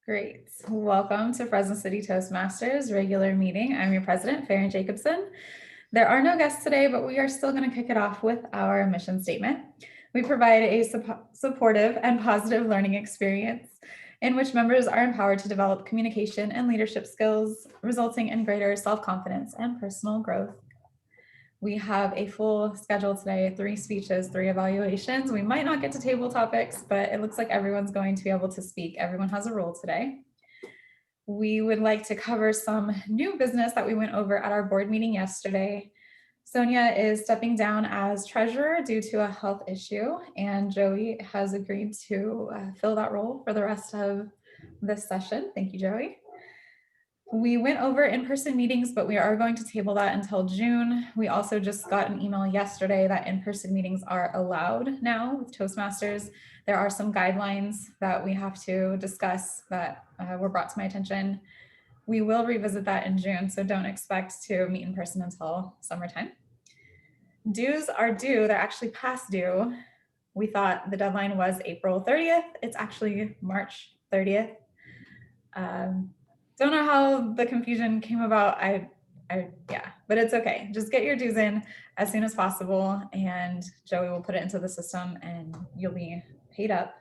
Great. Welcome to Fresno City Toastmasters regular meeting. I'm your president, Farron Jacobson. There are no guests today, but we are still going to kick it off with our mission statement. We provide a supportive and positive learning experience in which members are empowered to develop communication and leadership skills, resulting in greater self-confidence and personal growth. We have a full schedule today, 3 speeches, 3 evaluations. We might not get to table topics, but it looks like everyone's going to be able to speak. Everyone has a role today. We would like to cover some new business that we went over at our board meeting yesterday. Sonia is stepping down as treasurer due to a health issue, and Joey has agreed to fill that role for the rest of this session. Thank you, Joey. We went over in-person meetings, but we are going to table that until June. We also just got an email yesterday that in-person meetings are allowed now with Toastmasters. There are some guidelines that we have to discuss that were brought to my attention. We will revisit that in June, so don't expect to meet in person until summertime. Dues are due, they're actually past due. We thought the deadline was April 30th. It's actually March 30th. Don't know how the confusion came about. Yeah, but it's okay. Just get your dues in as soon as possible, and Joey will put it into the system and you'll be paid up.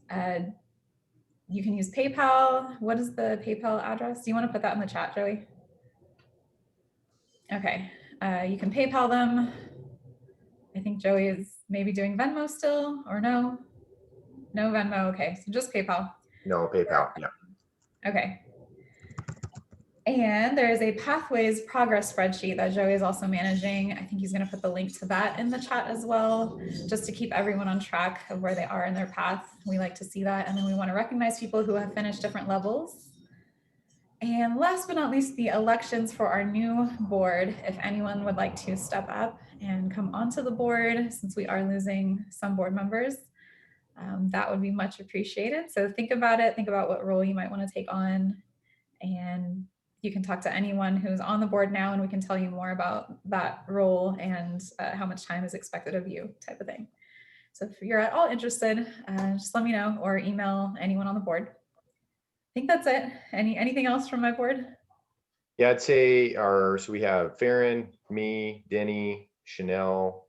You can use PayPal. What is the PayPal address? Do you want to put that in the chat, Joey? Okay, you can PayPal them. I think Joey is maybe doing Venmo still, or no? No Venmo, okay, so just PayPal. No, PayPal, yeah. Okay. And there is a Pathways progress spreadsheet that Joey is also managing. I think he's going to put the link to that in the chat as well, just to keep everyone on track of where they are in their path. We like to see that. And then we want to recognize people who have finished different levels. And last but not least, the elections for our new board. If anyone would like to step up and come onto the board, since we are losing some board members, that would be much appreciated. So think about it. Think about what role you might want to take on. And you can talk to anyone who's on the board now, and we can tell you more about that role and how much time is expected of you, type of thing. So if you're at all interested, just let me know or email anyone on the board. I think that's it. Anything else from my board? Yeah, I'd say so we have Farron, me, Denny, Chanel.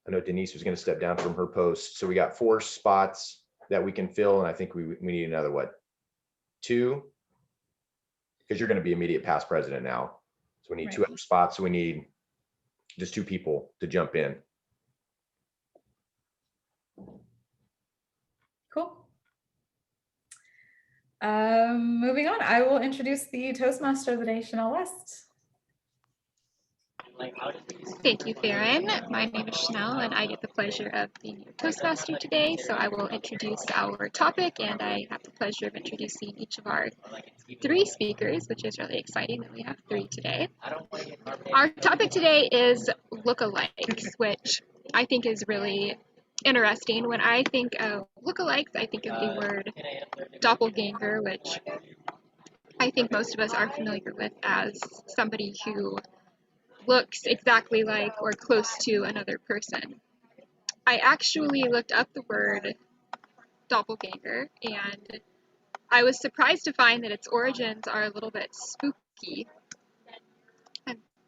I know Denise was going to step down from her post. So we got 4 spots that we can fill. And I think we need another, 2? Because you're going to be immediate past president now. So we need 2 other spots. So we need just 2 people to jump in. Cool. Moving on, I will introduce the Toastmaster of the day, Chanel West. Thank you, Farron. My name is Chanel, and I get the pleasure of being your Toastmaster today. So I will introduce our topic, and I have the pleasure of introducing each of our 3 speakers, which is really exciting that we have 3 today. Our topic today is lookalikes, which I think is really interesting. When I think of lookalikes, I think of the word doppelganger, which I think most of us are familiar with as somebody who looks exactly like or close to another person. I actually looked up the word doppelganger, and I was surprised to find that its origins are a little bit spooky.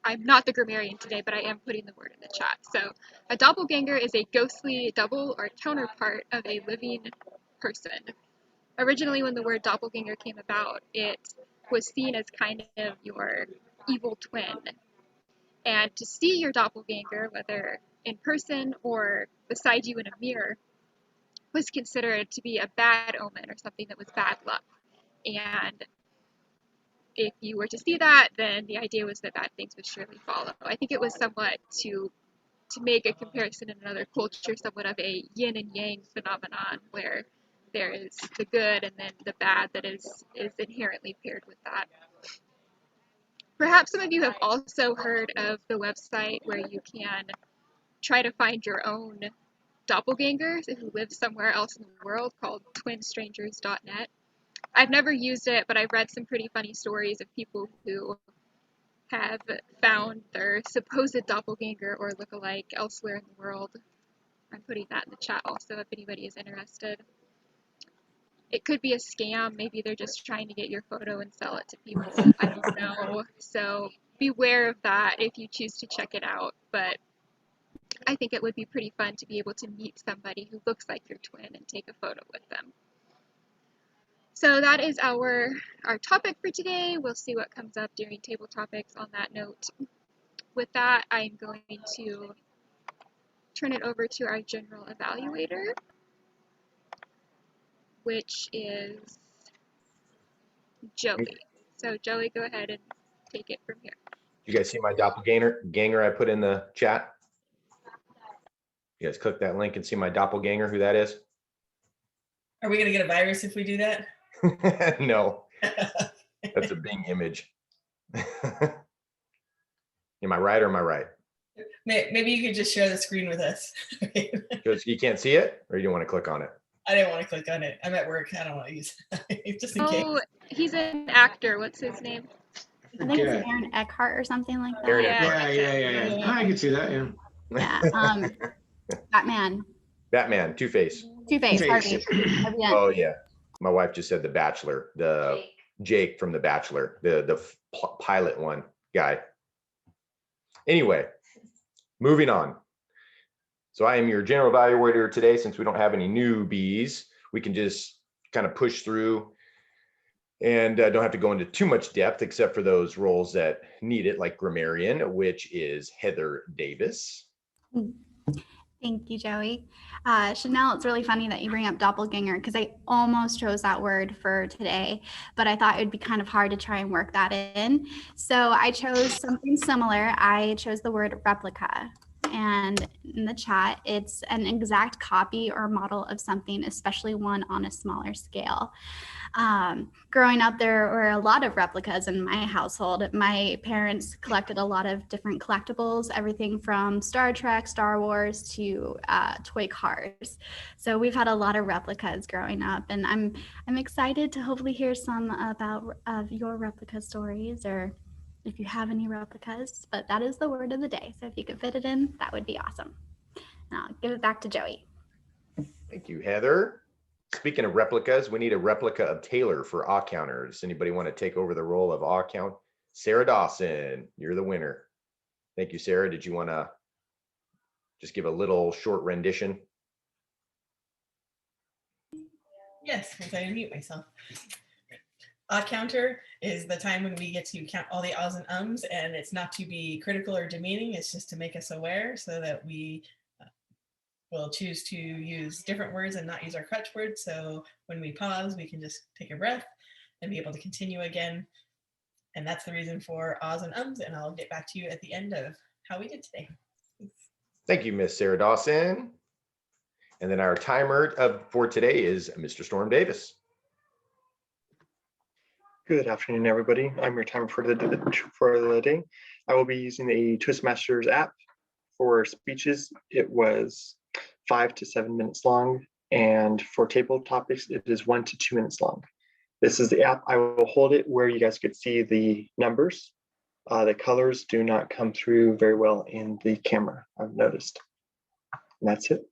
I'm not the grammarian today, but I am putting the word in the chat. So a doppelganger is a ghostly double or counterpart of a living person. Originally, when the word doppelganger came about, it was seen as kind of your evil twin. And to see your doppelganger, whether in person or beside you in a mirror, was considered to be a bad omen or something that was bad luck. And if you were to see that, then the idea was that bad things would surely follow. I think it was somewhat to make a comparison in another culture, somewhat of a yin and yang phenomenon, where there is the good and then the bad that is inherently paired with that. Perhaps some of you have also heard of the website where you can try to find your own doppelgangers who live somewhere else in the world, called twinstrangers.net. I've never used it, but I've read some pretty funny stories of people who have found their supposed doppelganger or lookalike elsewhere in the world. I'm putting that in the chat also if anybody is interested. it could be a scam. Maybe they're just trying to get your photo and sell it to people. I don't know. So beware of that if you choose to check it out. But I think it would be pretty fun to be able to meet somebody who looks like your twin and take a photo with them. So that is our topic for today. We'll see what comes up during table topics on that note. With that, I'm going to turn it over to our general evaluator, which is Joey. So Joey, go ahead and take it from here. You guys see my doppelganger I put in the chat? You guys click that link and see my doppelganger, who that is? Are we going to get a virus if we do that? No, that's a Bing image. Am I right or am I right? Maybe you could just share the screen with us. Because you can't see it, or you don't want to click on it? I didn't want to click on it. I'm at work. I don't want to use it. Just in case. Oh, he's an actor. What's his name? I think it's Aaron Eckhart or something like that. Aaron Yeah. I can see that, yeah. Yeah. Batman. Batman, Two-Face. Two-Face, Two-Face. Harvey Dent. Oh yeah, my wife just said The Bachelor, the Jake from The Bachelor, the pilot one guy. Anyway, moving on. So I am your general evaluator today. Since we don't have any newbies, we can just kind of push through and don't have to go into too much depth, except for those roles that need it, like grammarian, which is Heather Davis. Thank you, Joey. Chanel, it's really funny that you bring up doppelganger because I almost chose that word for today, but I thought it would be kind of hard to try and work that in. So I chose something similar. I chose the word replica. And in the chat, it's an exact copy or model of something, especially one on a smaller scale. Growing up, there were a lot of replicas in my household. My parents collected a lot of different collectibles, everything from Star Trek, Star Wars to toy cars. So we've had a lot of replicas growing up, and I'm excited to hopefully hear some about your replica stories, or if you have any replicas. But that is the word of the day. So if you could fit it in, that would be awesome. Now I'll give it back to Joey. Thank you, Heather. Speaking of replicas, we need a replica of Taylor for awe counters. Anybody want to take over the role of awe count? Sarah Dawson, you're the winner. Thank you, Sarah. Did you want to just give a little short rendition? Yes, once I unmute myself. Odd counter is the time when we get to count all the ahs and ums, and it's not to be critical or demeaning. It's just to make us aware so that we will choose to use different words and not use our crutch words. So when we pause, we can just take a breath and be able to continue again. And that's the reason for ahs and ums. And I'll get back to you at the end of how we did today. Thank you, Miss Sarah Dawson. And then our timer for today is Mr. Storm Davis. Good afternoon, everybody. I'm your timer for the day. I will be using the Toastmasters app. For speeches, it was 5 to 7 minutes long, and for table topics, it is 1 to 2 minutes long. This is the app. I will hold it where you guys could see the numbers. The colors do not come through very well in the camera, I've noticed. And that's it.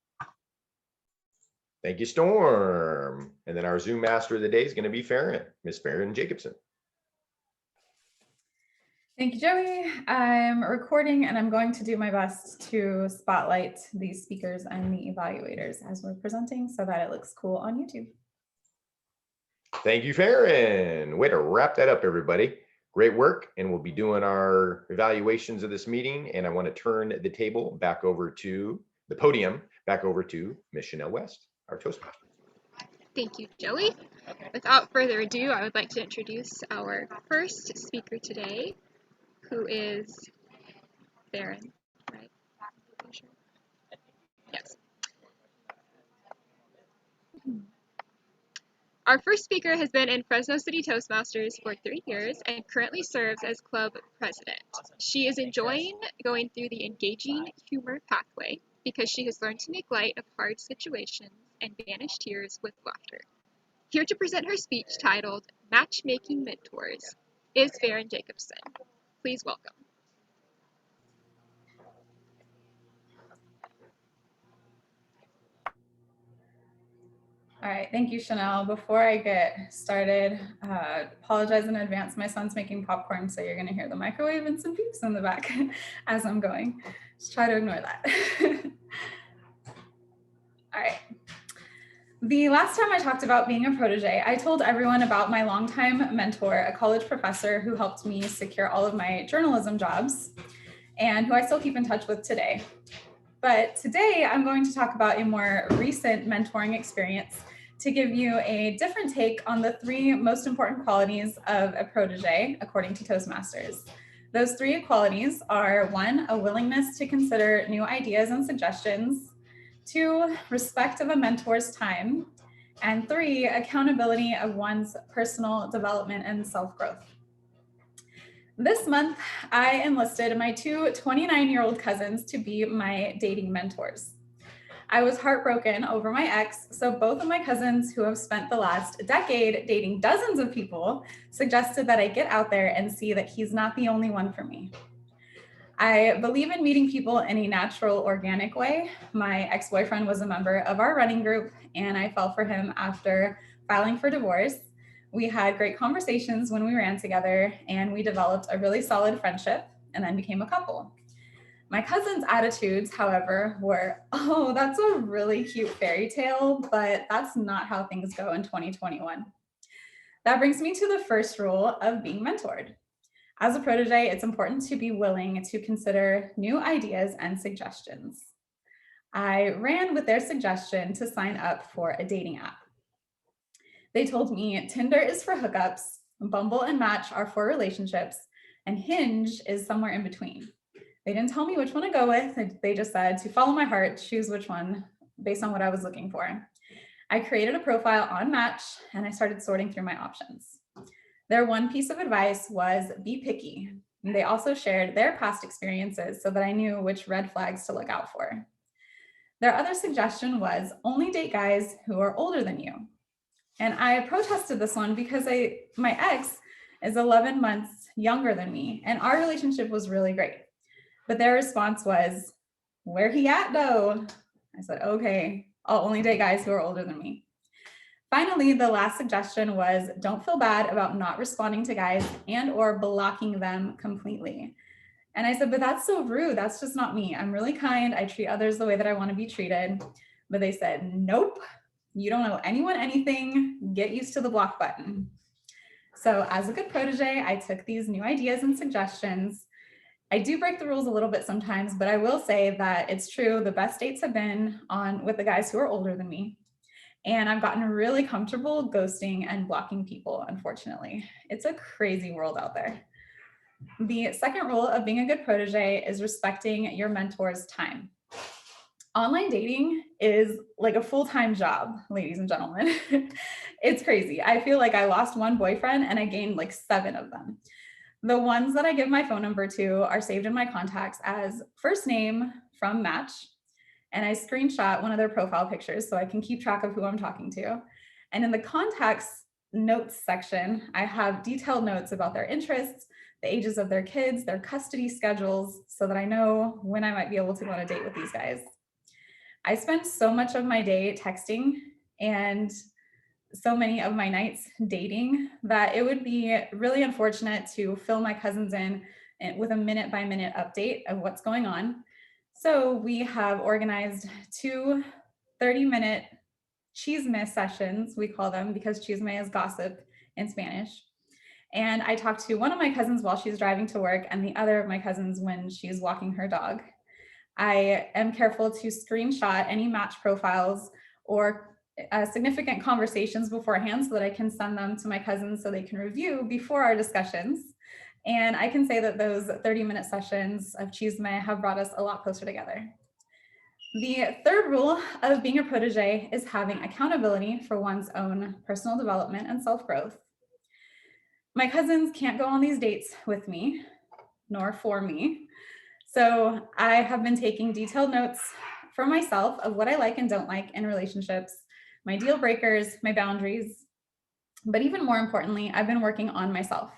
Thank you, Storm. And then our Zoom master of the day is going to be Farron, Miss Farron Jacobson. Thank you, Joey. I'm recording and I'm going to do my best to spotlight the speakers and the evaluators as we're presenting so that it looks cool on YouTube. Thank you, Farron. Way to wrap that up, everybody. Great work. And we'll be doing our evaluations of this meeting. And I want to turn the table back over to the podium, back over to Miss Chanel West, our Toastmaster. Thank you, Joey. Without further ado, I would like to introduce our first speaker today, who is Farron, right? Yes. Our first speaker has been in Fresno City Toastmasters for 3 years and currently serves as club president. She is enjoying going through the engaging humor pathway because she has learned to make light of hard situations and banish tears with laughter. Here to present her speech titled Matchmaking Mentors is Farron Jacobson. Please welcome. All right, thank you, Chanel. Before I get started, apologize in advance. My son's making popcorn, so you're gonna hear the microwave and some beeps in the back as I'm going. Just try to ignore that. All right. The last time I talked about being a protege, I told everyone about my longtime mentor, a college professor who helped me secure all of my journalism jobs and who I still keep in touch with today. But today I'm going to talk about a more recent mentoring experience to give you a different take on the 3 most important qualities of a protege, according to Toastmasters. Those 3 qualities are 1, a willingness to consider new ideas and suggestions, 2, respect of a mentor's time, and 3, accountability of one's personal development and self-growth. This month, I enlisted my 2 29-year-old cousins to be my dating mentors. I was heartbroken over my ex, so both of my cousins, who have spent the last decade dating dozens of people, suggested that I get out there and see that he's not the only one for me. I believe in meeting people in a natural, organic way. My ex-boyfriend was a member of our running group, and I fell for him after filing for divorce. We had great conversations when we ran together, and we developed a really solid friendship and then became a couple. My cousin's attitudes, however, were, oh, that's a really cute fairy tale, but that's not how things go in 2021. That brings me to the first rule of being mentored. As a protege, it's important to be willing to consider new ideas and suggestions. I ran with their suggestion to sign up for a dating app. They told me Tinder is for hookups, Bumble and Match are for relationships, and Hinge is somewhere in between. They didn't tell me which one to go with. They just said to follow my heart, choose which one based on what I was looking for. I created a profile on Match and I started sorting through my options. Their one piece of advice was be picky. And they also shared their past experiences so that I knew which red flags to look out for. Their other suggestion was only date guys who are older than you. And I protested this one because my ex is 11 months younger than me and our relationship was really great. But their response was, where he at though? I said, okay, I'll only date guys who are older than me. Finally, the last suggestion was don't feel bad about not responding to guys and or blocking them completely. And I said, but that's so rude. That's just not me. I'm really kind. I treat others the way that I want to be treated. But they said, nope, you don't owe anyone anything. Get used to the block button. So as a good protege, I took these new ideas and suggestions. I do break the rules a little bit sometimes, but I will say that it's true. The best dates have been with the guys who are older than me. And I've gotten really comfortable ghosting and blocking people, unfortunately. It's a crazy world out there. The second rule of being a good protege is respecting your mentor's time. Online dating is like a full-time job, ladies and gentlemen. It's crazy. I feel like I lost one boyfriend and I gained like 7 of them. The ones that I give my phone number to are saved in my contacts as first name from Match. And I screenshot one of their profile pictures so I can keep track of who I'm talking to. And in the contacts notes section, I have detailed notes about their interests, the ages of their kids, their custody schedules, so that I know when I might be able to go on a date with these guys. I spend so much of my day texting and so many of my nights dating that it would be really unfortunate to fill my cousins in with a minute-by-minute update of what's going on. So we have organized 2 30-minute chisme sessions, we call them, because chisme is gossip in Spanish. And I talk to one of my cousins while she's driving to work and the other of my cousins when she's walking her dog. I am careful to screenshot any Match profiles or significant conversations beforehand so that I can send them to my cousins so they can review before our discussions. And I can say that those 30-minute sessions of chisme have brought us a lot closer together. The third rule of being a protege is having accountability for one's own personal development and self-growth. My cousins can't go on these dates with me, nor for me. So I have been taking detailed notes for myself of what I like and don't like in relationships, my deal breakers, my boundaries. But even more importantly, I've been working on myself.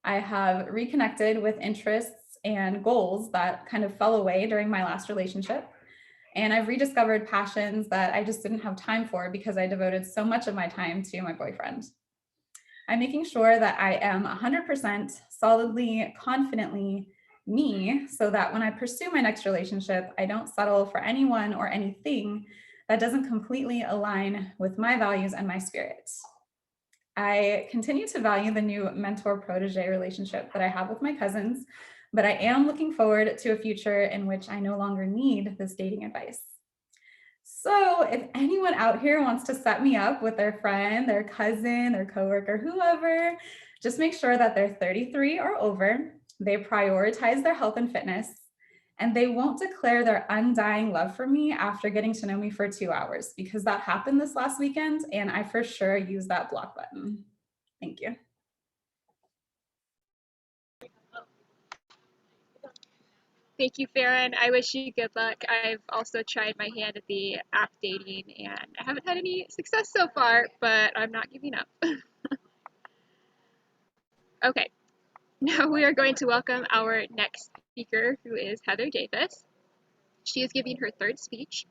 I have reconnected with interests and goals that kind of fell away during my last relationship. And I've rediscovered passions that I just didn't have time for because I devoted so much of my time to my boyfriend. I'm making sure that I am 100% solidly, confidently me, so that when I pursue my next relationship, I don't settle for anyone or anything that doesn't completely align with my values and my spirit. I continue to value the new mentor-protege relationship that I have with my cousins, but I am looking forward to a future in which I no longer need this dating advice. So if anyone out here wants to set me up with their friend, their cousin, their coworker, whoever, just make sure that they're 33 or over, they prioritize their health and fitness, and they won't declare their undying love for me after getting to know me for 2 hours, because that happened this last weekend and I for sure used that block button. Thank you. Thank you, Farron. I wish you good luck. I've also tried my hand at the app dating and I haven't had any success so far, but I'm not giving up. Okay, now we are going to welcome our next speaker, who is Heather Davis. She is giving her third speech.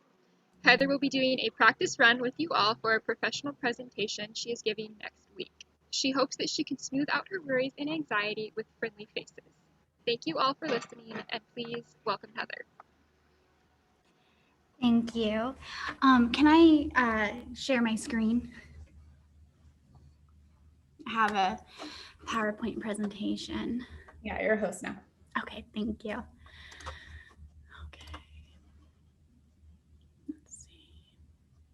Heather will be doing a practice run with you all for a professional presentation she is giving next week. She hopes that she can smooth out her worries and anxiety with friendly faces. Thank you all for listening, and please welcome Heather. Thank you. Can I share my screen? I have a PowerPoint presentation. Yeah, you're a host now. Okay, thank you. Okay. Let's see.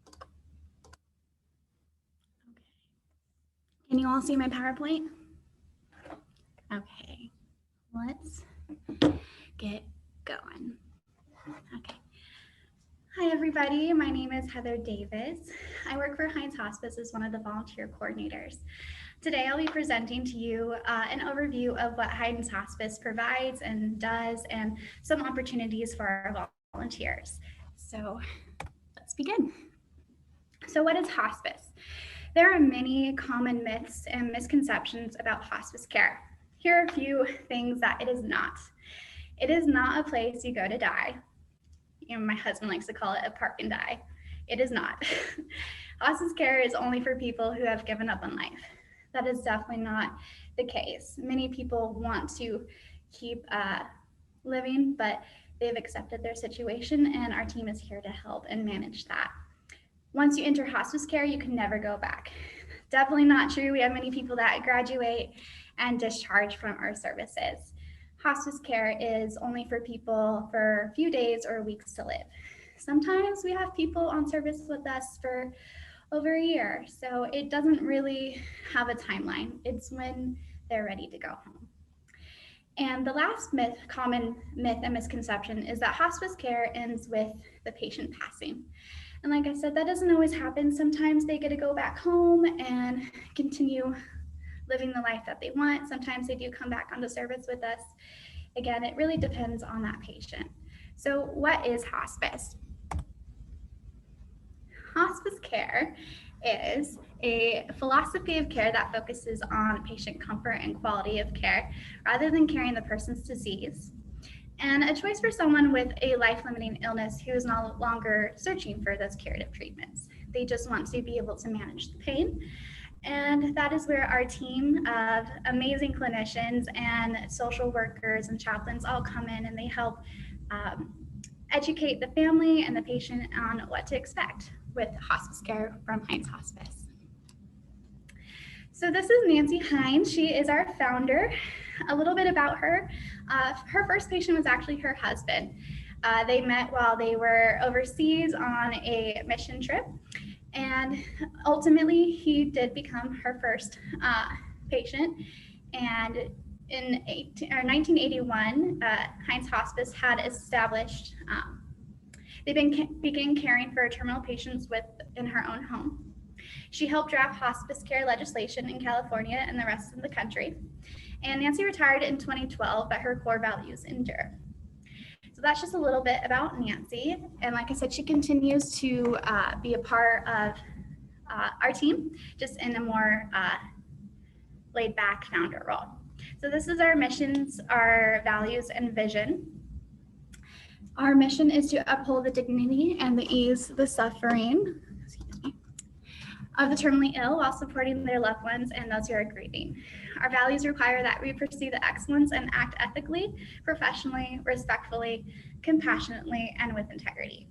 Okay. Can you all see my PowerPoint? Okay, let's get going. Okay. Hi, everybody. My name is Heather Davis. I work for Hines Hospice as one of the volunteer coordinators. Today, I'll be presenting to you an overview of what Hines Hospice provides and does, and some opportunities for our volunteers. So let's begin. So what is hospice? There are many common myths and misconceptions about hospice care. Here are a few things that it is not. It is not a place you go to die. You know, my husband likes to call it a park and die. It is not. Hospice care is only for people who have given up on life. That is definitely not the case. Many people want to keep living, but they've accepted their situation, and our team is here to help and manage that. Once you enter hospice care, you can never go back. Definitely not true. We have many people that graduate and discharge from our services. Hospice care is only for people for a few days or weeks to live. Sometimes we have people on service with us for over a year, so it doesn't really have a timeline. It's when they're ready to go home. And the last common myth and misconception is that hospice care ends with the patient passing. And like I said, that doesn't always happen. Sometimes they get to go back home and continue living the life that they want. Sometimes they do come back onto service with us. Again, it really depends on that patient. So what is hospice? Hospice care is a philosophy of care that focuses on patient comfort and quality of care rather than carrying the person's disease, and a choice for someone with a life-limiting illness who is no longer searching for those curative treatments. They just want to be able to manage the pain. And that is where our team of amazing clinicians and social workers and chaplains all come in, and they help educate the family and the patient on what to expect with hospice care from Hines Hospice. So this is Nancy Hines. She is our founder. A little bit about her. Her first patient was actually her husband. They met while they were overseas on a mission trip, and ultimately he did become her first patient. And in 1981, Hines Hospice had established, they began caring for terminal patients in her own home. She helped draft hospice care legislation in California and the rest of the country. And Nancy retired in 2012, but her core values endure. So that's just a little bit about Nancy. And like I said, she continues to be a part of our team, just in a more laid back founder role. So this is our missions, our values, and vision. Our mission is to uphold the dignity and the ease, the suffering, of the terminally ill while supporting their loved ones and those who are grieving. Our values require that we pursue the excellence and act ethically, professionally, respectfully, compassionately, and with integrity.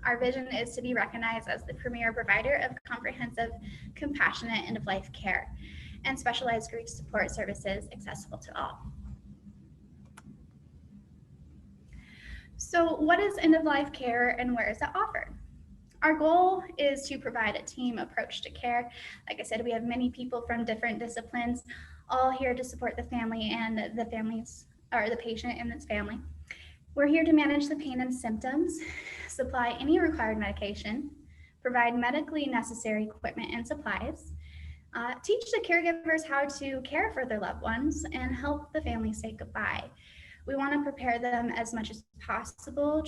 Our vision is to be recognized as the premier provider of comprehensive, compassionate, end-of-life care and specialized grief support services accessible to all. So what is end-of-life care and where is it offered? Our goal is to provide a team approach to care. Like I said, we have many people from different disciplines, all here to support the family and the families, or the patient and its family. We're here to manage the pain and symptoms, supply any required medication, provide medically necessary equipment and supplies, teach the caregivers how to care for their loved ones, and help the family say goodbye. We want to prepare them as much as possible.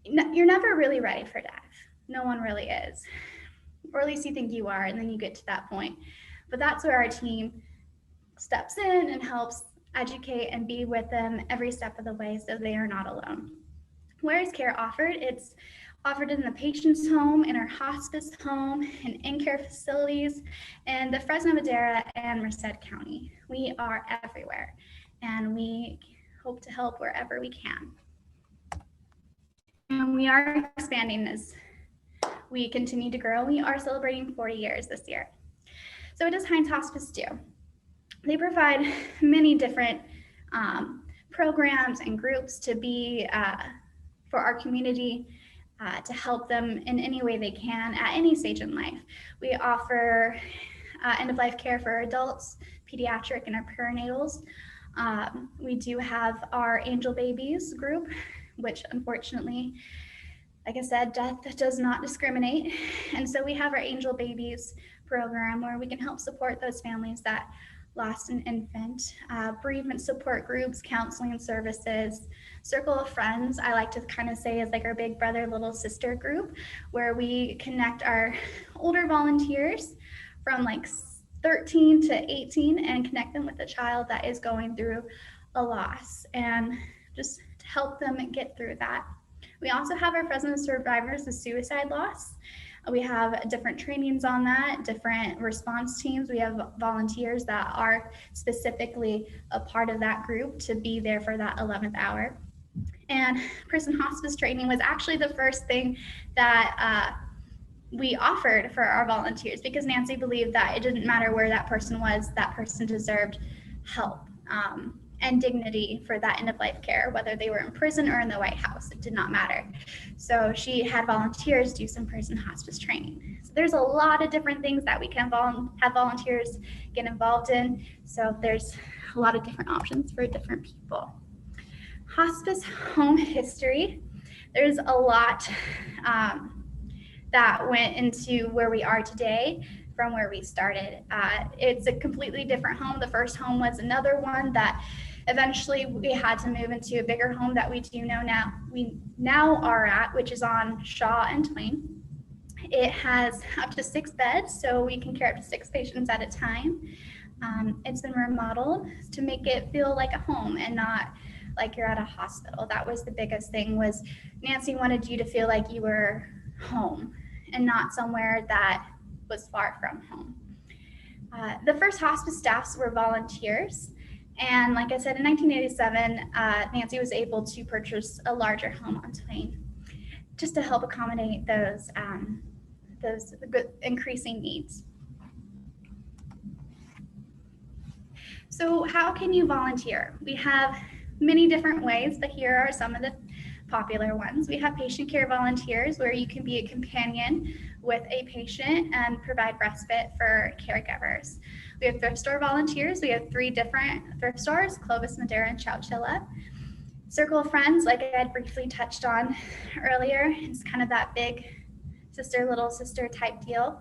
You're never really ready for death. No one really is, or at least you think you are, and then you get to that point. But that's where our team steps in and helps educate and be with them every step of the way so they are not alone. Where is care offered? It's offered in the patient's home, in our hospice home, in in-care facilities, in the Fresno, Madera, and Merced County. We are everywhere, and we hope to help wherever we can. And we are expanding as we continue to grow. We are celebrating 40 years this year. So what does Hines Hospice do? They provide many different programs and groups to be for our community, to help them in any way they can at any stage in life. We offer end-of-life care for adults, pediatric, and our perinatals. We do have our angel babies group, which unfortunately, like I said, death does not discriminate. And so we have our Angel Babies program where we can help support those families that lost an infant, bereavement support groups, counseling services, Circle of Friends, I like to kind of say is like our big brother, little sister group, where we connect our older volunteers from like 13 to 18 and connect them with a child that is going through a loss, and just to help them get through that. We also have our Fresno Survivors of Suicide Loss. We have different trainings on that, different response teams. We have volunteers that are specifically a part of that group to be there for that 11th hour. And prison hospice training was actually the first thing that we offered for our volunteers, because Nancy believed that it didn't matter where that person was, that person deserved help and dignity for that end-of-life care, whether they were in prison or in the White House, it did not matter. So she had volunteers do some prison hospice training. So there's a lot of different things that we can have volunteers get involved in. So there's a lot of different options for different people. Hospice home history. There's a lot that went into where we are today from where we started. It's a completely different home. The first home was another one that eventually we had to move into a bigger home that we now are at, which is on Shaw and Twain. It has up to 6 beds, so we can care up to 6 patients at a time. It's been remodeled to make it feel like a home and not like you're at a hospital. That was the biggest thing, was Nancy wanted you to feel like you were home and not somewhere that was far from home. The first hospice staffs were volunteers. And like I said, in 1987, Nancy was able to purchase a larger home on Twain just to help accommodate those increasing needs. So how can you volunteer? We have many different ways, but here are some of the popular ones. We have patient care volunteers, where you can be a companion with a patient and provide respite for caregivers. We have thrift store volunteers. We have 3 different thrift stores, Clovis, Madera, and Chowchilla. Circle of Friends, like I had briefly touched on earlier, it's kind of that big sister, little sister type deal.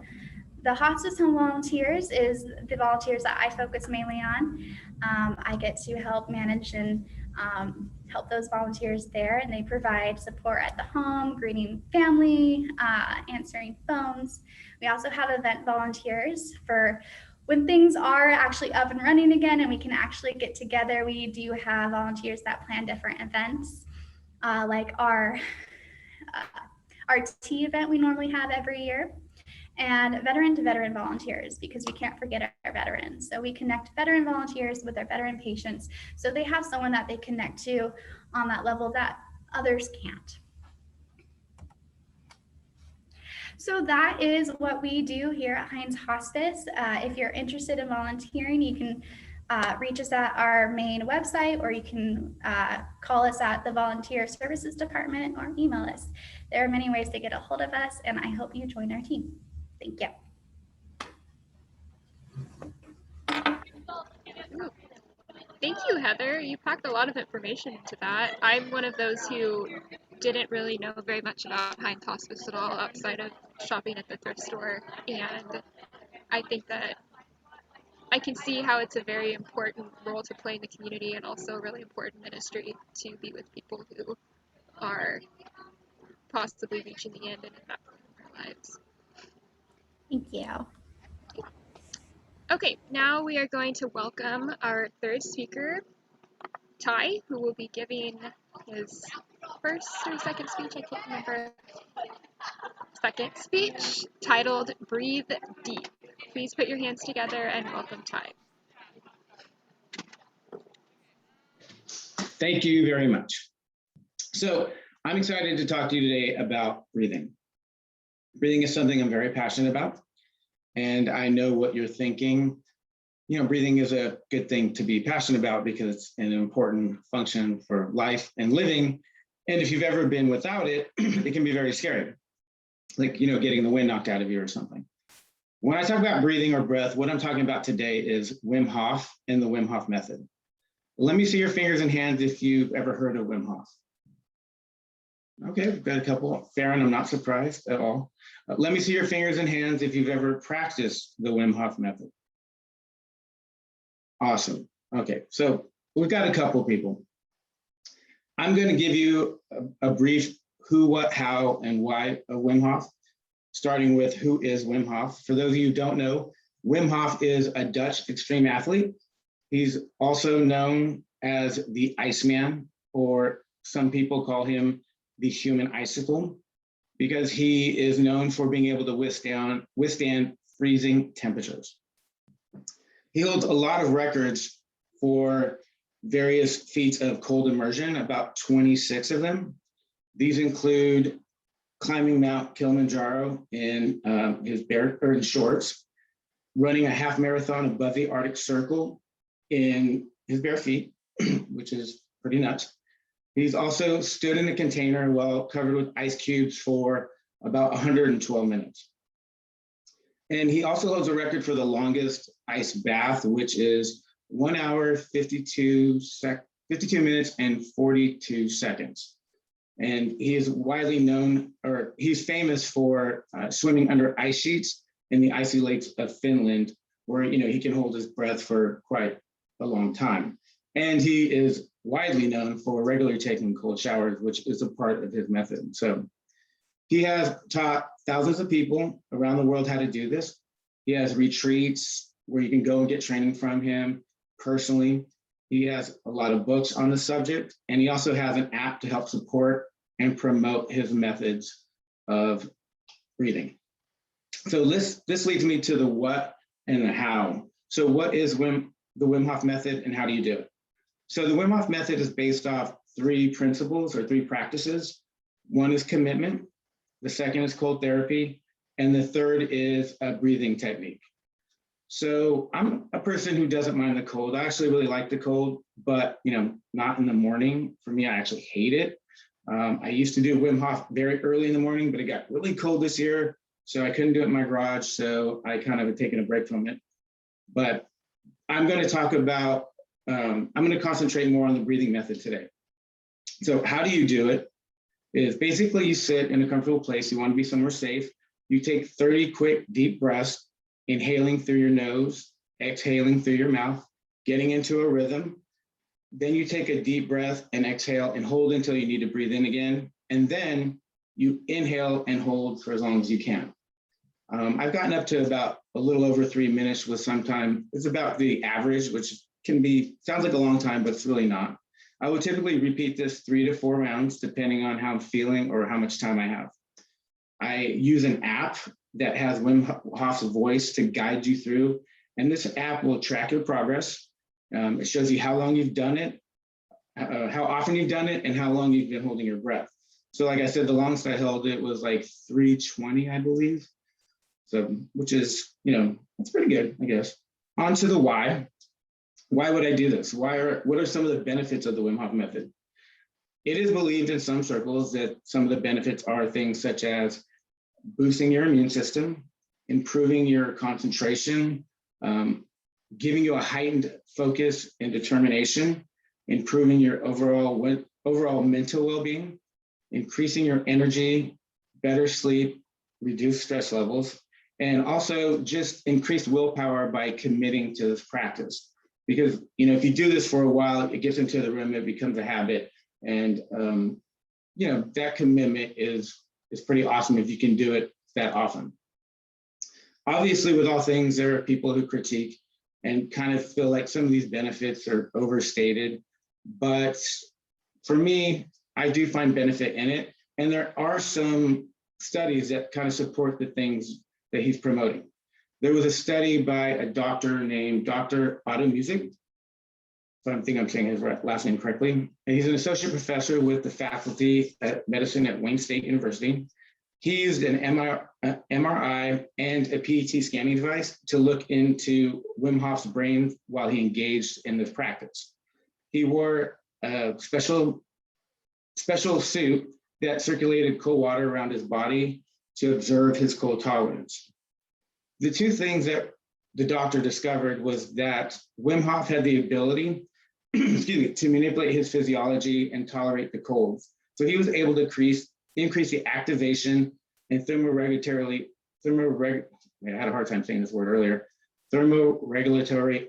The hospice home volunteers is the volunteers that I focus mainly on. I get to help manage and help those volunteers there, and they provide support at the home, greeting family, answering phones. We also have event volunteers for when things are actually up and running again and we can actually get together. We do have volunteers that plan different events. like our tea event we normally have every year, and veteran-to-veteran volunteers, because we can't forget our veterans. So we connect veteran volunteers with our veteran patients, so they have someone that they connect to on that level that others can't. So that is what we do here at Hines Hospice. If you're interested in volunteering, you can reach us at our main website, or you can call us at the Volunteer Services Department, or email us. There are many ways to get a hold of us, and I hope you join our team. Thank you. Thank you, Heather. You packed a lot of information into that. I'm one of those who didn't really know very much about Hines Hospice at all outside of shopping at the thrift store, and I think that I can see how it's a very important role to play in the community, and also a really important ministry to be with people who are possibly reaching the end and at that point in their lives. Thank you. Okay, now we are going to welcome our third speaker, Ty, who will be giving his first or second speech, I can't remember. Second speech, titled Breathe Deep. Please put your hands together and welcome Ty. Thank you very much. So I'm excited to talk to you today about breathing. Breathing is something I'm very passionate about, and I know what you're thinking. You know, breathing is a good thing to be passionate about because it's an important function for life and living. And if you've ever been without it, it can be very scary. Like, you know, getting the wind knocked out of you or something. When I talk about breathing or breath, what I'm talking about today is Wim Hof and the Wim Hof Method. Let me see your fingers and hands if you've ever heard of Wim Hof. Okay, we've got a couple. Farron, I'm not surprised at all. Let me see your fingers and hands if you've ever practiced the Wim Hof Method. Awesome. Okay, so we've got a couple people. I'm going to give you a brief who, what, how, and why of Wim Hof, starting with who is Wim Hof. For those of you who don't know, Wim Hof is a Dutch extreme athlete. He's also known as the Iceman, or some people call him the human icicle, because he is known for being able to withstand freezing temperatures. He holds a lot of records for various feats of cold immersion, about 26 of them. These include climbing Mount Kilimanjaro in his shorts, running a half marathon above the Arctic Circle in his bare feet, which is pretty nuts. He's also stood in a container while covered with ice cubes for about 112 minutes. And he also holds a record for the longest ice bath, which is 1 hour, 52 minutes and 42 seconds. And he is widely known, or he's famous for swimming under ice sheets in the icy lakes of Finland, where, you know, he can hold his breath for quite a long time. And he is widely known for regularly taking cold showers, which is a part of his method. So he has taught thousands of people around the world how to do this. He has retreats where you can go and get training from him personally. He has a lot of books on the subject, and he also has an app to help support and promote his methods of breathing. So this leads me to the what and the how. So what is the Wim Hof Method, and how do you do it? So the Wim Hof Method is based off 3 principles or 3 practices. One is commitment, the second is cold therapy, and the third is a breathing technique. So I'm a person who doesn't mind the cold. I actually really like the cold, but, you know, not in the morning. For me, I actually hate it. I used to do Wim Hof very early in the morning, but it got really cold this year, so I couldn't do it in my garage. So I kind of have taken a break from it. But I'm going to talk about, I'm going to concentrate more on the breathing method today. So how do you do it? Is basically you sit in a comfortable place. You want to be somewhere safe. You take 30 quick, deep breaths, inhaling through your nose, exhaling through your mouth, getting into a rhythm. Then you take a deep breath and exhale and hold until you need to breathe in again. And then you inhale and hold for as long as you can. I've gotten up to about a little over 3 minutes with sometime, it's about the average, which can be, sounds like a long time, but it's really not. I will typically repeat this 3 to 4 rounds, depending on how I'm feeling or how much time I have. I use an app that has Wim Hof's voice to guide you through. And this app will track your progress. It shows you how long you've done it, how often you've done it, and how long you've been holding your breath. So like I said, the longest I held it was like 320, I believe. So, which is, that's pretty good, I guess. On to the why. Why would I do this? What are some of the benefits of the Wim Hof method? It is believed in some circles that some of the benefits are things such as boosting your immune system, improving your concentration, giving you a heightened focus and determination, improving your overall mental well-being, increasing your energy, better sleep, reduce stress levels, and also just increased willpower by committing to this practice. Because, if you do this for a while, it gets into the rhythm, it becomes a habit. And, that commitment is pretty awesome if you can do it that often. Obviously, with all things, there are people who critique and kind of feel like some of these benefits are overstated. But for me, I do find benefit in it. And there are some studies that kind of support the things that he's promoting. There was a study by a doctor named Dr. Otto Music. So I think I'm saying his last name correctly. And he's an associate professor with the faculty of medicine at Wayne State University. He used an MRI and a PET scanning device to look into Wim Hof's brain while he engaged in this practice. He wore a special suit that circulated cold water around his body to observe his cold tolerance. The two things that the doctor discovered was that Wim Hof had the ability to manipulate his physiology and tolerate the cold. So he was able to increase the activation and thermoregulatory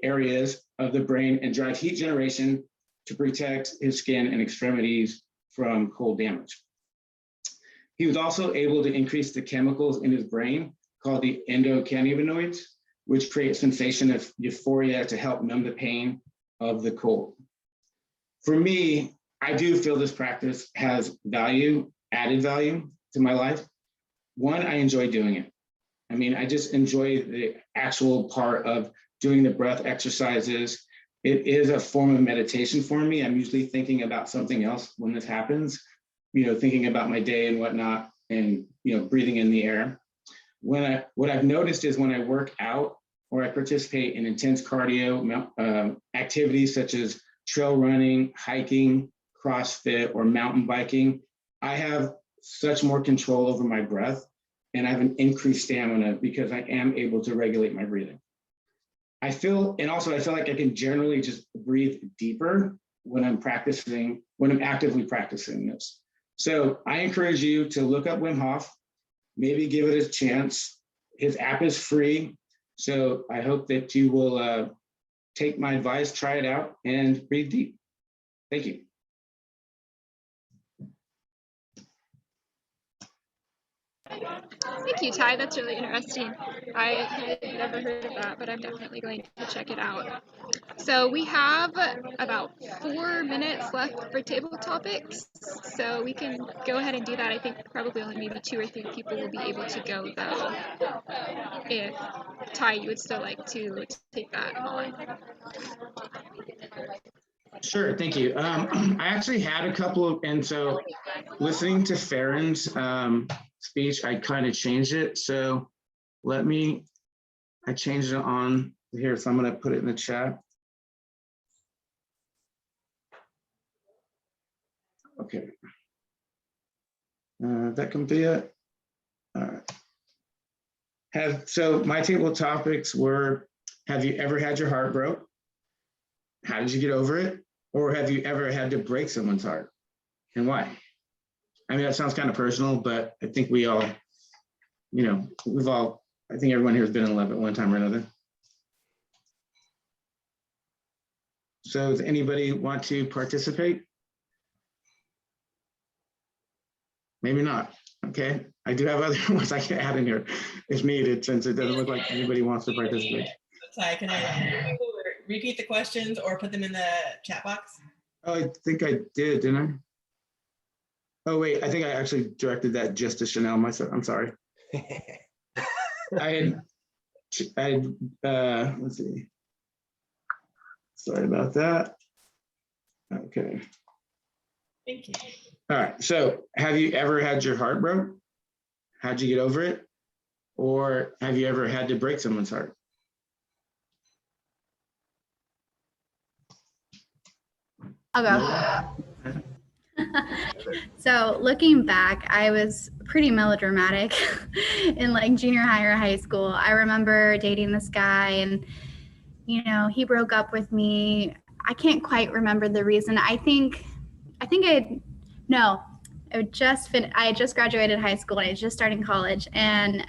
areas of the brain and drive heat generation to protect his skin and extremities from cold damage. He was also able to increase the chemicals in his brain called the endocannabinoids, which create a sensation of euphoria to help numb the pain of the cold. For me, I do feel this practice has added value to my life. One, I enjoy doing it. I just enjoy the actual part of doing the breath exercises. It is a form of meditation for me. I'm usually thinking about something else when this happens, thinking about my day and whatnot, and, breathing in the air. What I've noticed is when I work out or I participate in intense cardio activities such as trail running, hiking, CrossFit, or mountain biking, I have such more control over my breath, and I have an increased stamina because I am able to regulate my breathing. I feel like I can generally just breathe deeper when I'm actively practicing this. So I encourage you to look up Wim Hof, maybe give it a chance. His app is free. So I hope that you will take my advice, try it out, and breathe deep. Thank you. Thank you, Ty. That's really interesting. I had never heard of that, but I'm definitely going to check it out. So we have about 4 minutes left for table topics, so we can go ahead and do that. I think probably only maybe 2 or 3 people will be able to go, though. If Ty, you would still like to take that on. Sure, thank you. I actually had a couple and so listening to Farron's speech, I kind of changed it. So I changed it on here, so I'm going to put it in the chat. Okay. That can be it. All right. So my table topics were, have you ever had your heart broke? How did you get over it? Or have you ever had to break someone's heart? And why? That sounds kind of personal, but I think we all, I think everyone here has been in love at one time or another. So does anybody want to participate? Maybe not. Okay. I do have other ones I can add in here if needed, since it doesn't look like anybody wants to participate. Sorry, can I repeat the questions or put them in the chat box? Oh, I think I did, didn't I? Oh, wait, I think I actually directed that just to Chanel myself. I'm sorry. Let's see. Sorry about that. Okay. Thank you. All right. So have you ever had your heart broke? How'd you get over it? Or have you ever had to break someone's heart? I'll go. So looking back, I was pretty melodramatic in like junior high or high school. I remember dating this guy and, you know, he broke up with me. I can't quite remember the reason. I had just graduated high school and I was just starting college, and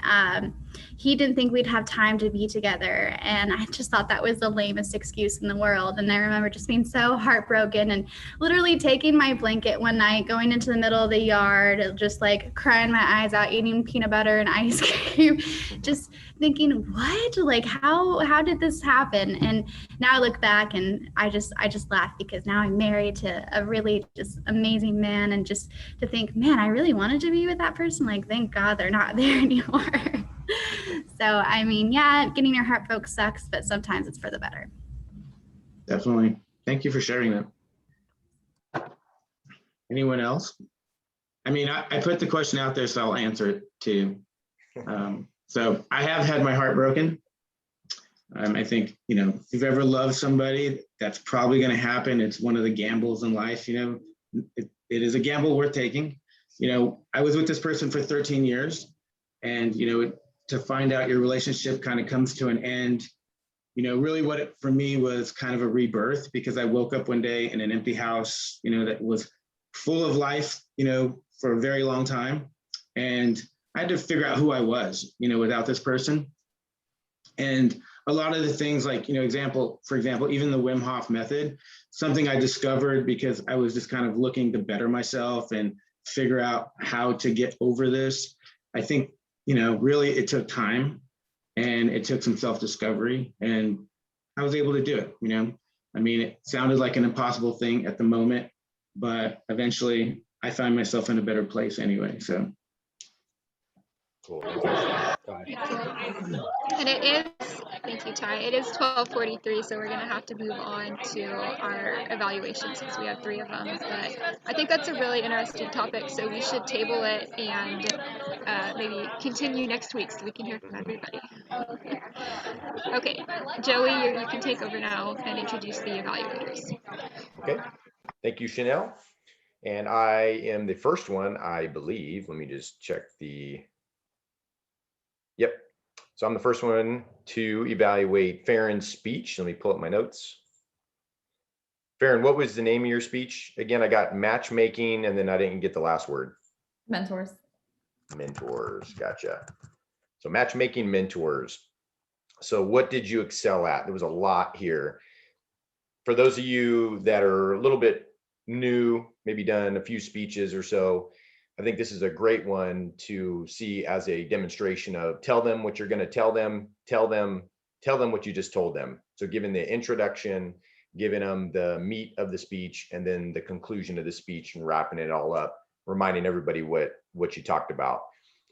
he didn't think we'd have time to be together, and I just thought that was the lamest excuse in the world. And I remember just being so heartbroken and literally taking my blanket one night, going into the middle of the yard, just like crying my eyes out, eating peanut butter and ice cream, just thinking, what, like how did this happen? And now I look back and I just laugh, because now I'm married to a really just amazing man, and just to think, man, I really wanted to be with that person. Like, thank God they're not there anymore. So, I mean, yeah, getting your heart broke sucks, but sometimes it's for the better. Definitely. Thank you for sharing that. Anyone else? I mean, I put the question out there, so I'll answer it too. So I have had my heart broken. I think, you know, if you've ever loved somebody, that's probably going to happen. It's one of the gambles in life, you know. It is a gamble worth taking. You know, I was with this person for 13 years, and, you know, to find out your relationship kind of comes to an end, you know, really what it for me was kind of a rebirth, because I woke up one day in an empty house, you know, that was full of life, you know, for a very long time. And I had to figure out who I was, you know, without this person. And a lot of the things, like, you know, for example, even the Wim Hof Method, something I discovered because I was just kind of looking to better myself and figure out how to get over this. I think, you know, really it took time and it took some self-discovery, and I was able to do it, you know. I mean, it sounded like an impossible thing at the moment, but eventually I find myself in a better place anyway, so. Cool. Thank you. And it is, thank you, Ty. It is 12:43, so we're going to have to move on to our evaluations because we have 3 of them. But I think that's a really interesting topic, so we should table it and maybe continue next week so we can hear from everybody. Okay, Joey, you can take over now and introduce the evaluators. Okay. Thank you, Chanel. And I am the first one, I believe. Let me just check the. Yep. So I'm the first one to evaluate Farron's speech. Let me pull up my notes. Farron, what was the name of your speech? Again, I got matchmaking, and then I didn't get the last word. Mentors. Mentors. Gotcha. So matchmaking, mentors. So what did you excel at? There was a lot here. For those of you that are a little bit new, maybe done a few speeches or so, I think this is a great one to see as a demonstration of tell them what you're going to tell them what you just told them. So giving the introduction, giving them the meat of the speech, and then the conclusion of the speech, and wrapping it all up, reminding everybody what you talked about.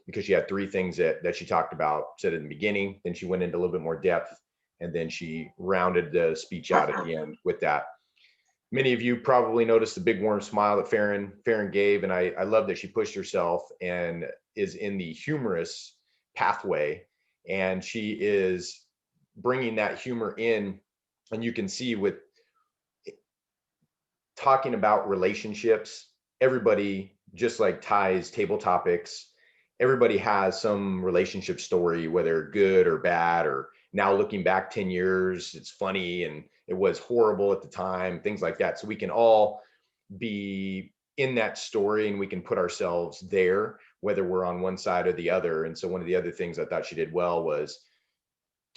Because she had 3 things that she talked about, said in the beginning, then she went into a little bit more depth, and then she rounded the speech out at the end with that. Many of you probably noticed the big warm smile that Farron gave, and I love that she pushed herself and is in the humorous pathway, and she is bringing that humor in, and you can see with talking about relationships, everybody, just like Ty's table topics, everybody has some relationship story, whether good or bad, or now looking back 10 years, it's funny and it was horrible at the time, things like that. So we can all be in that story and we can put ourselves there, whether we're on one side or the other. And so one of the other things I thought she did well was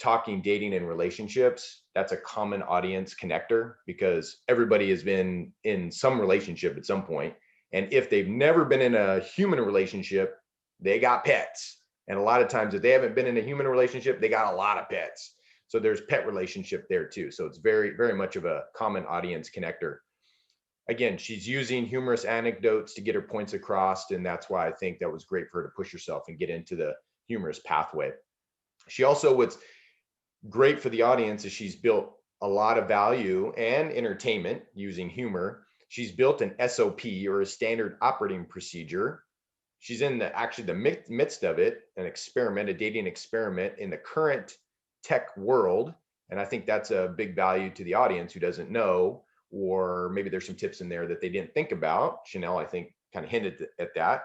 talking dating and relationships. That's a common audience connector, because everybody has been in some relationship at some point. And if they've never been in a human relationship, they got pets. And a lot of times if they haven't been in a human relationship, they got a lot of pets. So there's pet relationship there too. So it's very, very much of a common audience connector. again, she's using humorous anecdotes to get her points across. And that's why I think that was great for her to push herself and get into the humorous pathway. She also, what's great for the audience is she's built a lot of value and entertainment using humor. She's built an SOP, or a standard operating procedure. She's in the midst of it, an experiment, a dating experiment in the current tech world. And I think that's a big value to the audience who doesn't know, or maybe there's some tips in there that they didn't think about. Chanel, I think, kind of hinted at that.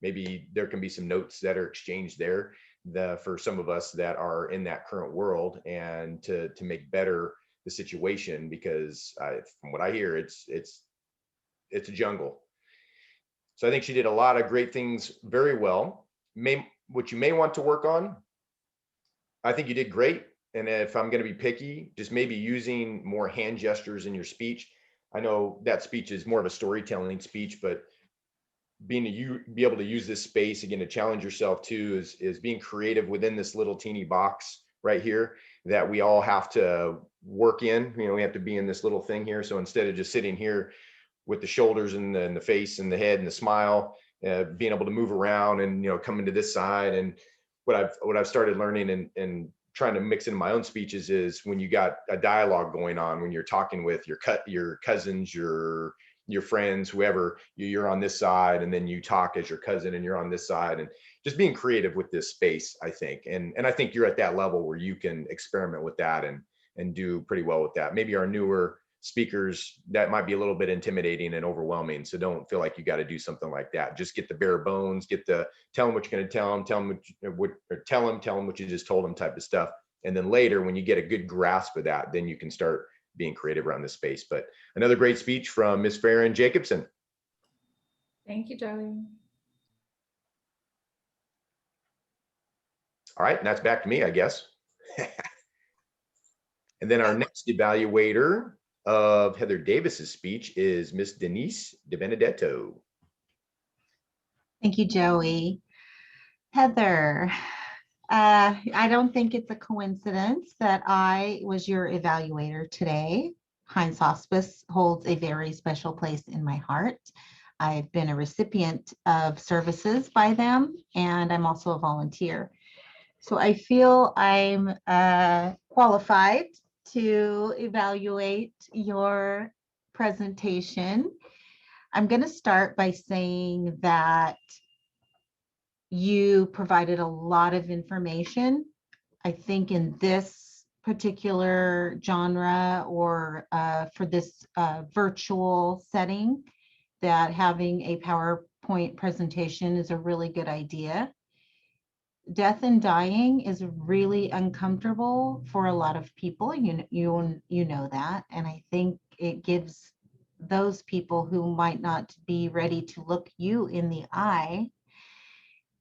Maybe there can be some notes that are exchanged there for some of us that are in that current world, and to make better the situation, because from what I hear, it's a jungle. So I think she did a lot of great things very well. What you may want to work on, I think you did great. And if I'm going to be picky, just maybe using more hand gestures in your speech. I know that speech is more of a storytelling speech, but be able to use this space again to challenge yourself too is being creative within this little teeny box right here that we all have to work in. We have to be in this little thing here. So instead of just sitting here with the shoulders and the face and the head and the smile, being able to move around and come to this side. And what I've started learning and trying to mix into my own speeches is when you got a dialogue going on, when you're talking with your cousins, your friends, whoever, you're on this side, and then you talk as your cousin and you're on this side, and just being creative with this space, I think. And I think you're at that level where you can experiment with that and do pretty well with that. Maybe our newer speakers, that might be a little bit intimidating and overwhelming. So don't feel like you got to do something like that. Just get the bare bones, tell them what you're going to tell them, tell them what you just told them type of stuff. And then later, when you get a good grasp of that, then you can start being creative around this space. But another great speech from Miss Farron Jacobson. Thank you, Joey. All right, and that's back to me, I guess. And then our next evaluator of Heather Davis's speech is Miss Denise De Benedetto. Thank you, Joey. Heather, I don't think it's a coincidence that I was your evaluator today. Hines Hospice holds a very special place in my heart. I've been a recipient of services by them, and I'm also a volunteer. So I feel I'm qualified to evaluate your presentation. I'm going to start by saying that you provided a lot of information. I think in this particular genre, or for this virtual setting, that having a PowerPoint presentation is a really good idea. Death and dying is really uncomfortable for a lot of people. You know that. And I think it gives those people who might not be ready to look you in the eye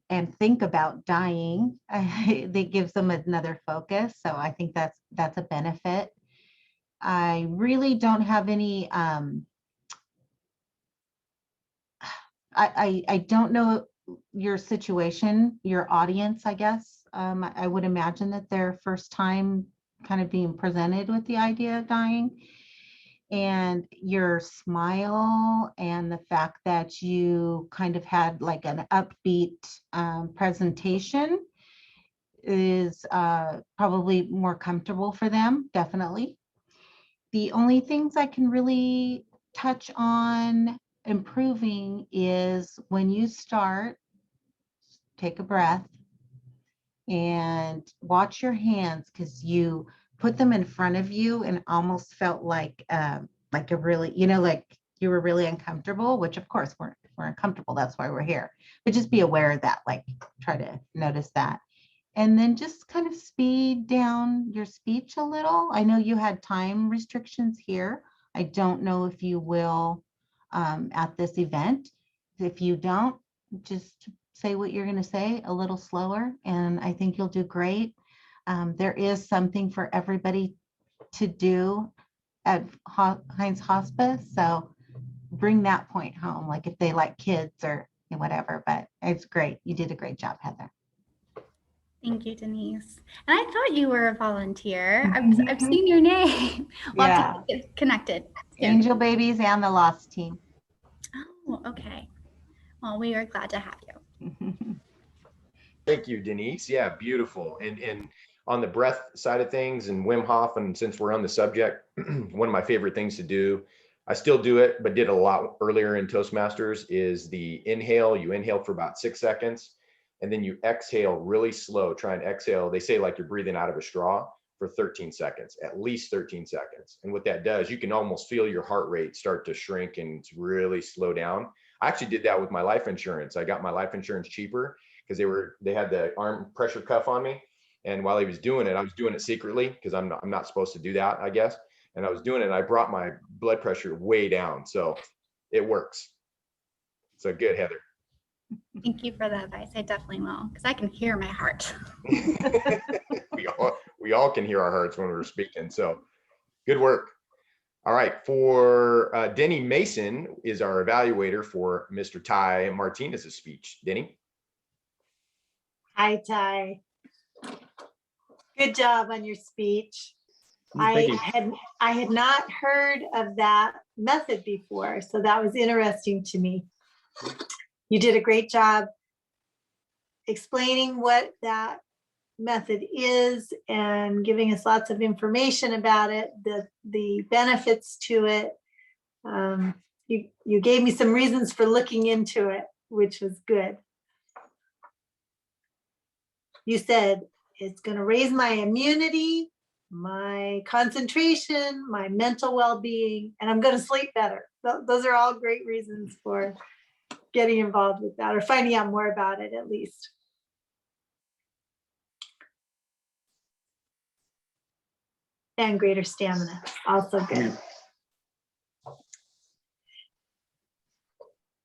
and think about dying, that gives them another focus. So I think that's a benefit. I really don't have any, I don't know your situation, your audience, I guess. I would imagine that their first time kind of being presented with the idea of dying. And your smile and the fact that you kind of had like an upbeat presentation is probably more comfortable for them, definitely. The only things I can really touch on improving is when you start, take a breath and watch your hands, because you put them in front of you and almost felt like a really, like you were really uncomfortable, which of course we're uncomfortable. That's why we're here. But just be aware of that, like try to notice that. And then just kind of speed down your speech a little. I know you had time restrictions here. I don't know if you will at this event. If you don't, just say what you're going to say a little slower, and I think you'll do great. There is something for everybody to do at Hines Hospice, so bring that point home, like if they like kids or whatever. But it's great. You did a great job, Heather. Thank you, Denise. And I thought you were a volunteer. I've seen your name. We'll have to get connected. Angel Babies and the Lost Team. Oh, okay. Well, we are glad to have you. Thank you, Denise. Yeah, beautiful. And on the breath side of things and Wim Hof, and since we're on the subject, one of my favorite things to do, I still do it, but did a lot earlier in Toastmasters, is the inhale. You inhale for about 6 seconds, and then you exhale really slow. Try and exhale. They say like you're breathing out of a straw for 13 seconds, at least 13 seconds. And what that does, you can almost feel your heart rate start to shrink and really slow down. I actually did that with my life insurance. I got my life insurance cheaper because they had the arm pressure cuff on me. And while he was doing it, I was doing it secretly because I'm not supposed to do that, I guess. And I was doing it, and I brought my blood pressure way down. So it works. So good, Heather. Thank you for the advice. I definitely will, because I can hear my heart. we all can hear our hearts when we're speaking. So good work. All right, for Denny Mason is our evaluator for Mr. Ty Martinez's speech. Denny. Hi, Ty. Good job on your speech. Thank you. I had not heard of that method before, so that was interesting to me. You did a great job explaining what that method is and giving us lots of information about it, the benefits to it. You gave me some reasons for looking into it, which was good. You said it's going to raise my immunity, my concentration, my mental well-being, and I'm going to sleep better. Those are all great reasons for getting involved with that, or finding out more about it at least. And greater stamina, also good. Yeah.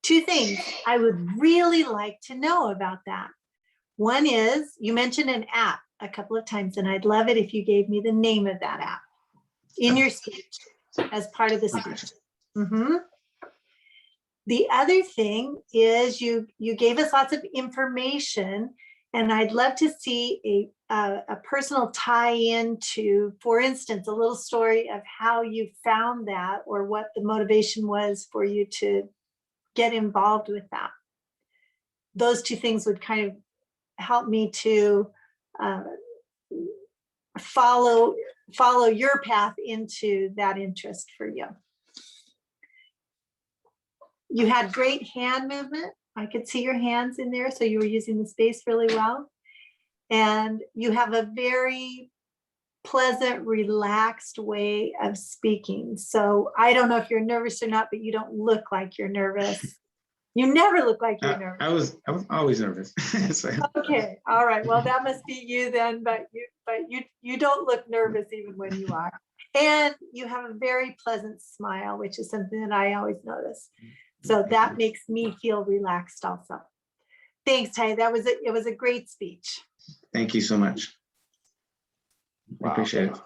Two things I would really like to know about that. One is, you mentioned an app a couple of times, and I'd love it if you gave me the name of that app in your speech as part of the speech. The other thing is you gave us lots of information, and I'd love to see a personal tie-in to, for instance, a little story of how you found that, or what the motivation was for you to get involved with that. Those two things would kind of help me to follow your path into that interest for you. You had great hand movement. I could see your hands in there, so you were using the space really well. And you have a very pleasant, relaxed way of speaking. So I don't know if you're nervous or not, but you don't look like you're nervous. You never look like you're nervous. I was always nervous. So. Okay, all right. Well, that must be you then, but you don't look nervous even when you are. And you have a very pleasant smile, which is something that I always notice. So that makes me feel relaxed also. Thanks, Ty. It was a great speech. Thank you so much. Wow, I appreciate it.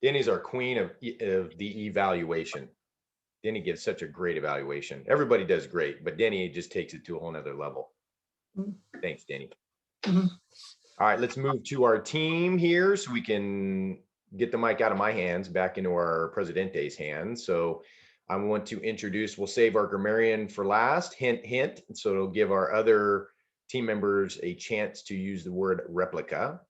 Denny's our queen of the evaluation. Denny gives such a great evaluation. Everybody does great, but Denny just takes it to a whole nother level. Thanks, Denny. All right, let's move to our team here so we can get the mic out of my hands back into our Presidente's hands. So I want to introduce, we'll save our grammarian for last, hint, hint. So it'll give our other team members a chance to use the word replica.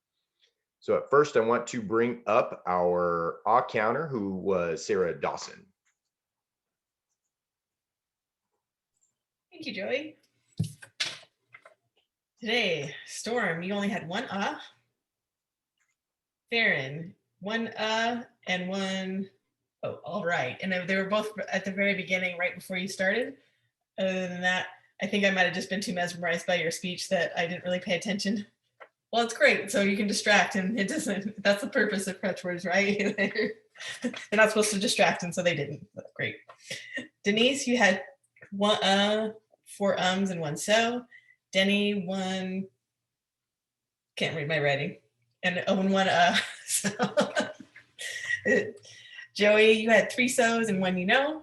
So at first I want to bring up our counter, who was Sarah Dawson. Thank you, Joey. Today, Storm, you only had one Farron, one and one oh, all right. And they were both at the very beginning, right before you started. Other than that, I think I might have just been too mesmerized by your speech that I didn't really pay attention. Well, it's great. So you can distract, and it doesn't, that's the purpose of crutch words, right? They're not supposed to distract, and so they didn't. Great. Denise, you had one 4 ums and 1 so. Denny, 1, can't read my writing, and 1 so. Joey, you had 3 so's and 1 you know.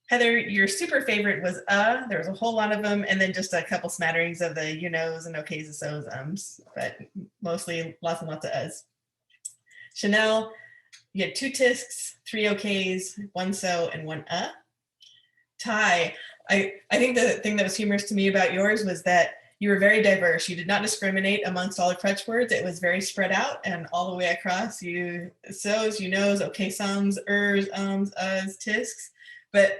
Heather, your super favorite was there was a whole lot of them, and then just a couple smatterings of the you knows and okays and so's, but mostly lots and lots of us. Chanel, you had 2 tisks, 3 okays, 1 so, and 1 Ty, I think the thing that was humorous to me about yours was that you were very diverse. You did not discriminate amongst all the crutch words. It was very spread out and all the way across. You so's, you knows, okay, somes, ums, us, tisks. But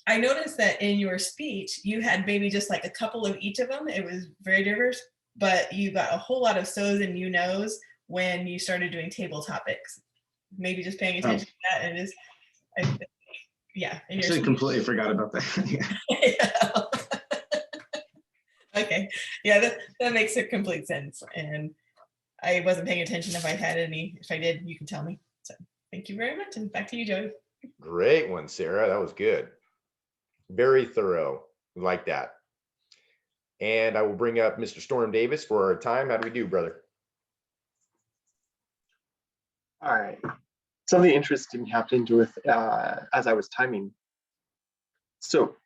I noticed that in your speech, you had maybe just like a couple of each of them. It was very diverse, but you got a whole lot of so's and you knows when you started doing table topics. Maybe just paying attention to that. And it is, yeah. I actually completely forgot about that. Yeah. Okay. Yeah, that makes a complete sense. And I wasn't paying attention if I had any. If I did, you can tell me. So thank you very much. And back to you, Joey. Great one, Sarah. That was good. Very thorough. We like that. And I will bring up Mr. Storm Davis for our time. How do we do, brother? All right. Something interesting happened with as I was timing. So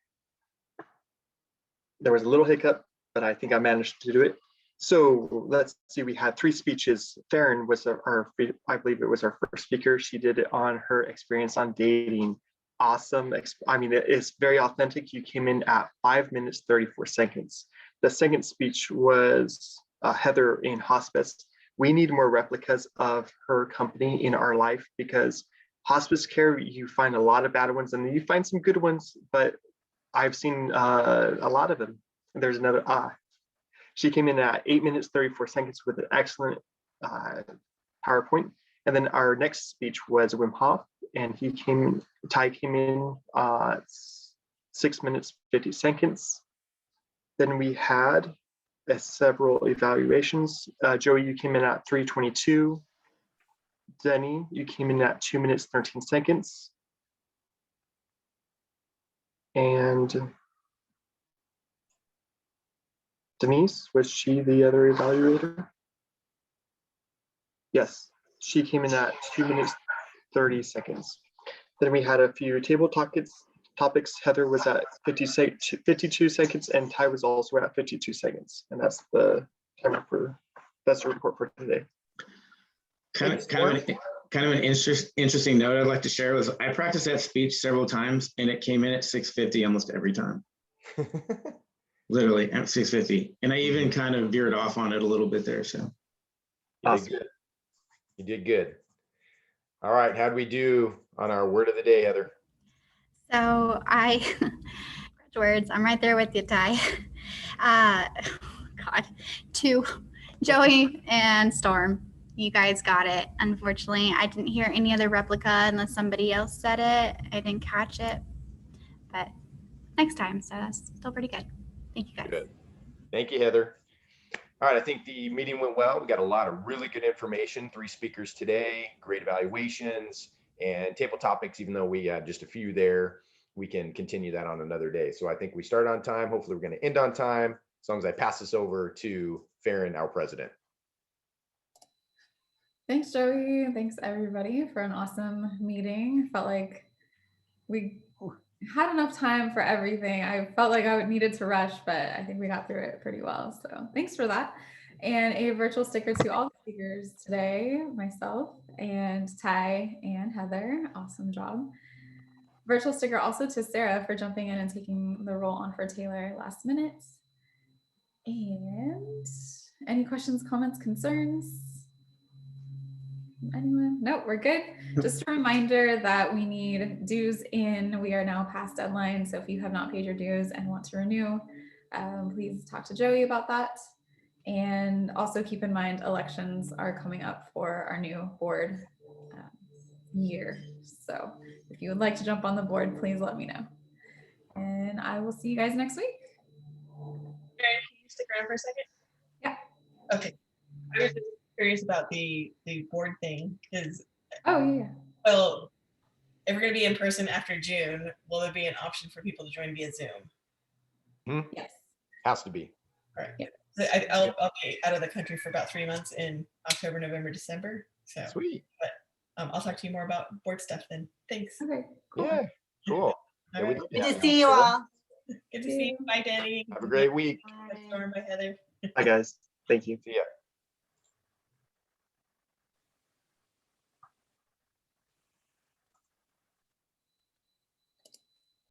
there was a little hiccup, but I think I managed to do it. So let's see, we had 3 speeches. Farron was I believe it was our first speaker. She did it on her experience on dating. Awesome. I mean, it's very authentic. You came in at 5 minutes, 34 seconds. The second speech was Heather in Hospice. We need more replicas of her company in our life, because hospice care, you find a lot of bad ones and you find some good ones, but I've seen a lot of them. There's another she came in at 8 minutes, 34 seconds with an excellent PowerPoint. And then our next speech was Wim Hof, and Ty came in 6 minutes, 50 seconds. Then we had several evaluations. Joey, you came in at 3:22. Denny, you came in at 2 minutes, 13 seconds. And Denise, was she the other evaluator? Yes, she came in at 2 minutes, 30 seconds. Then we had a few table topics. Heather was at 52 seconds, and Ty was also at 52 seconds. And that's the report for today. Kind of an interesting note I'd like to share was I practiced that speech several times, and it came in at 6:50 almost every time. Literally at 6:50, and I even kind of veered off on it a little bit there. So Awesome. You did good. All right, how'd we do on our word of the day, Heather? So words, I'm right there with you, Ty. God, 2, Joey and Storm. You guys got it. Unfortunately, I didn't hear any other replica unless somebody else said it. I didn't catch it, but next time, so that's still pretty good. Thank you, guys. Good. Thank you, Heather. All right, I think the meeting went well. We got a lot of really good information, 3 speakers today, great evaluations, and table topics. Even though we had just a few there, we can continue that on another day. So I think we start on time. Hopefully we're going to end on time, as long as I pass this over to Farron, our president. Thanks, Joey. Thanks, everybody, for an awesome meeting. Felt like we had enough time for everything. I felt like I needed to rush, but I think we got through it pretty well. So thanks for that. And a virtual sticker to all the speakers today, myself and Ty and Heather. Awesome job. Virtual sticker also to Sarah for jumping in and taking the role on for Taylor last minute. And any questions, comments, concerns? Anyone? No, we're good. Just a reminder that we need dues in. We are now past deadline. So if you have not paid your dues and want to renew, please talk to Joey about that. And also keep in mind, elections are coming up for our new board year. So if you would like to jump on the board, please let me know. And I will see you guys next week. Can you stick around for a second? Yeah. Okay. I was just curious about the board thing, because yeah. Well, if we're going to be in person after June, will there be an option for people to join via Zoom? Yes. Has to be. All right. Yeah. So I'll be out of the country for about 3 months in October, November, December. So Sweet. But I'll talk to you more about board stuff then. Thanks. Okay. Cool. Yeah. Cool. Yeah, we right. love Good having to see you. you all. Good to see you. Bye, Danny. Have a great week. Bye, Storm. Bye, Heather. Hi, guys. Thank you. See ya.